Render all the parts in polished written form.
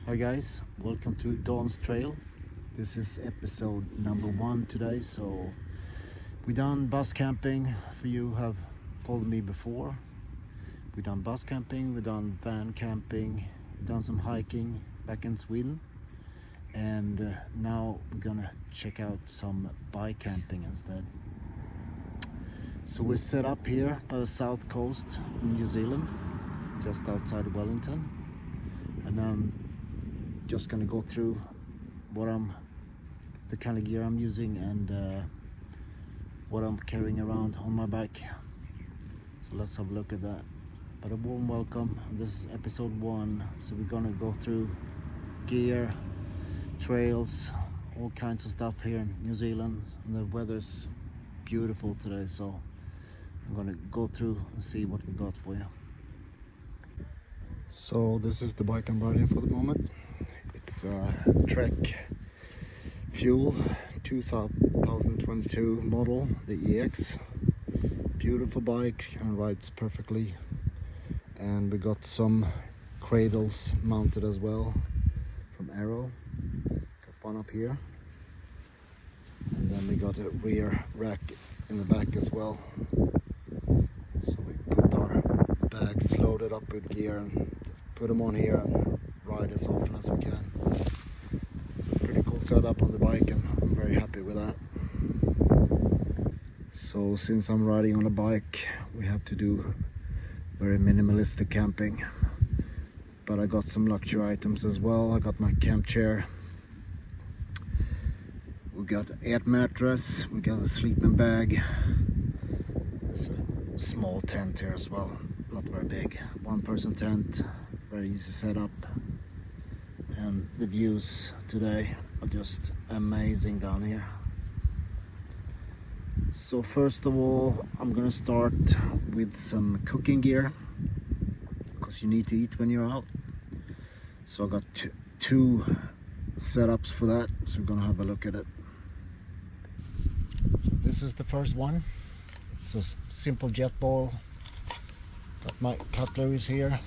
Hi guys, welcome to Dawn's Trail. This is episode number 1 today. So we done bus camping. For you who have followed me before, we done bus camping, we done van camping, we done some hiking back in Sweden, and now we're gonna check out some bike camping instead. So we're set up here by the south coast in New Zealand, just outside Wellington, and just gonna go through the kind of gear I'm using and what I'm carrying around on my bike. So let's have a look at that. But a warm welcome. This is episode 1, so we're gonna go through gear, trails, all kinds of stuff here in New Zealand, and the weather's beautiful today, so I'm gonna go through and see what we got for you. So this is the bike I'm riding for the moment. It's Trek Fuel 2022 model, the EX. Beautiful bike and rides perfectly. And we got some cradles mounted as well from Aeroe. Got one up here. And then we got a rear rack in the back as well. So we put our bags loaded up with gear and put them on here and ride as often as we can. Pretty cool setup on the bike, and I'm very happy with that. So since I'm riding on a bike, we have to do very minimalistic camping, but I got some luxury items as well. I got my camp chair, we got an air mattress, we got a sleeping bag. There's a small tent here as well, not very big, 1-person tent, very easy setup. And the views today are just amazing down here. So first of all, I'm gonna start with some cooking gear, because you need to eat when you're out. So I got two setups for that, so we're gonna have a look at it. This is the first one. It's a simple Jetboil. Got my cutleries here.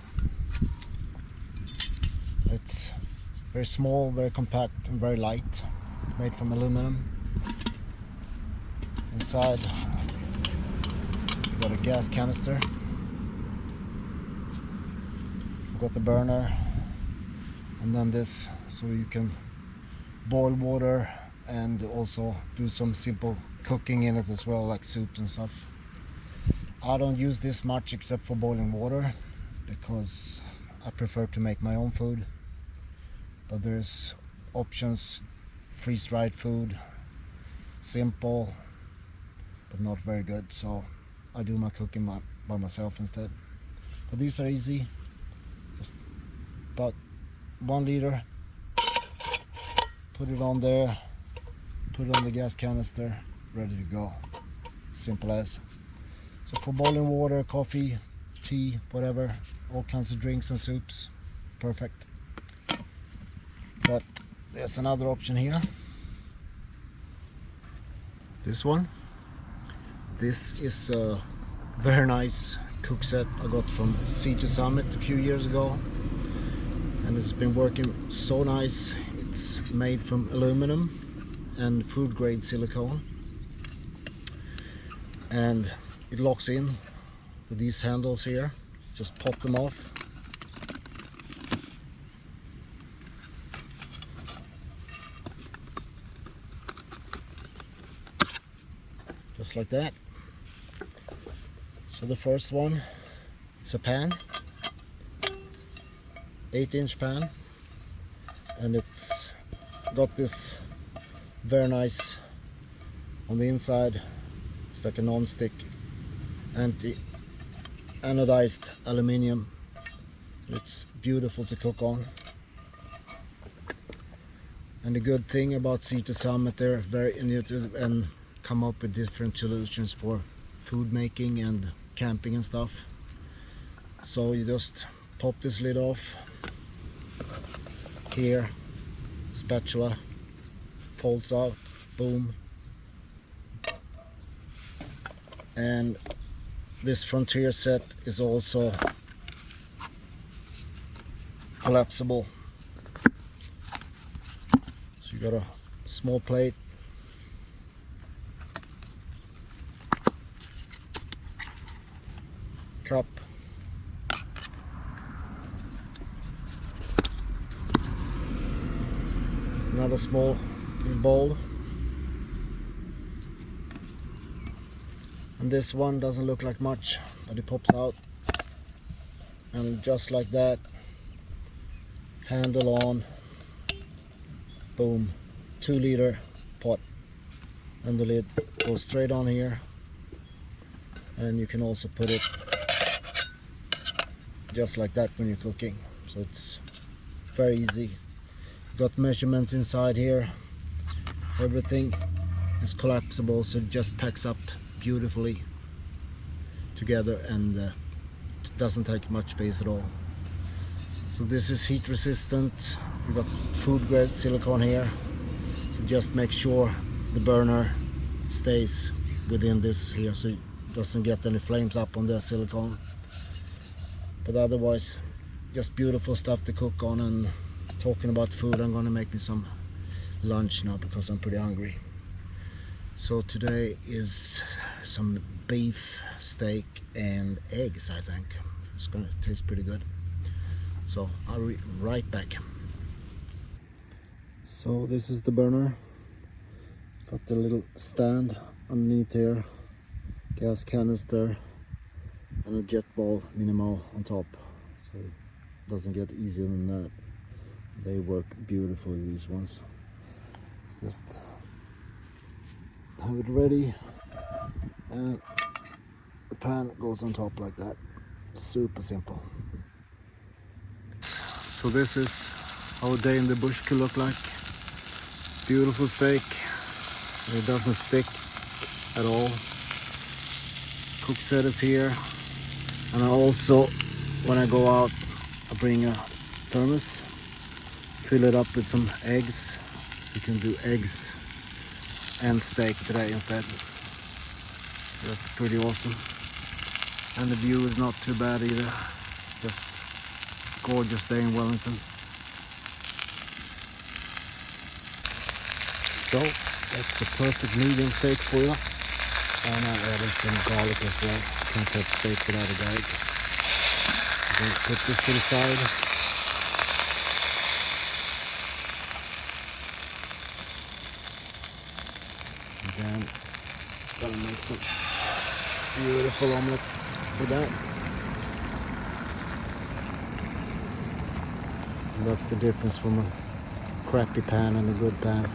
It's very small, very compact and very light, made from aluminum. Inside we got a gas canister, we got the burner, and then this, so you can boil water and also do some simple cooking in it as well, like soups and stuff. I don't use this much except for boiling water, because I prefer to make my own food. But there's options, freeze-dried food, simple but not very good, so I do my cooking by myself instead. But these are easy, just about 1 liter, put it on there, put it on the gas canister, ready to go. Simple as. So for boiling water, coffee, tea, whatever, all kinds of drinks and soups, perfect. But there's another option here. This one. This is a very nice cook set I got from C2 Summit a few years ago, and it's been working so nice. It's made from aluminum and food grade silicone, and it locks in with these handles here. Just pop them off. Just like that. So the first one is a pan, 8-inch pan, and it's got this very nice on the inside. It's like a non-stick anodized aluminium. It's beautiful to cook on. And the good thing about C2 Summit, they're very innovative and come up with different solutions for food making and camping and stuff. So you just pop this lid off here, spatula folds out, boom, and this Frontier set is also collapsible, You got a small plate, cup, another small bowl, and this one doesn't look like much, but it pops out, and just like that, handle on, boom, 2-liter pot, and the lid goes straight on here, and you can also put it just like that when you're cooking, so it's very easy. Got measurements inside here, everything is collapsible, so it just packs up beautifully together, and it doesn't take much space at all. So this is heat resistant. We got food grade silicone here, so just make sure the burner stays within this here, so it doesn't get any flames up on the silicone. But otherwise, just beautiful stuff to cook on. And talking about food, I'm gonna make me some lunch now because I'm pretty hungry. So today is some beef steak and eggs, I think. It's gonna taste pretty good. So I'll be right back. So this is the burner. Got the little stand underneath here, gas canister, and a Jetboil minimal on top. So it doesn't get easier than that. They work beautifully, these ones. Just have it ready, and the pan goes on top like that. Super simple. So this is how a day in the bush could look like. Beautiful steak. It doesn't stick at all. Cook set is here, and I also, when I go out, I bring a thermos, fill it up with some eggs. You can do eggs and steak today instead. That's pretty awesome. And the view is not too bad either. Just gorgeous day in Wellington. So that's the perfect medium steak for you. And I added some garlic as well. Can't have steak without a garlic. Then put this to the side. And then gonna make some beautiful omelette with that. And that's the difference from a crappy pan and a good pan.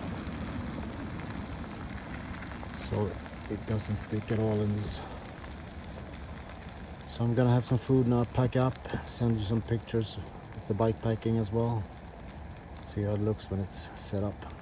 So it doesn't stick at all in this. So I'm gonna have some food now, pack up, send you some pictures of the bike packing as well. See how it looks when it's set up.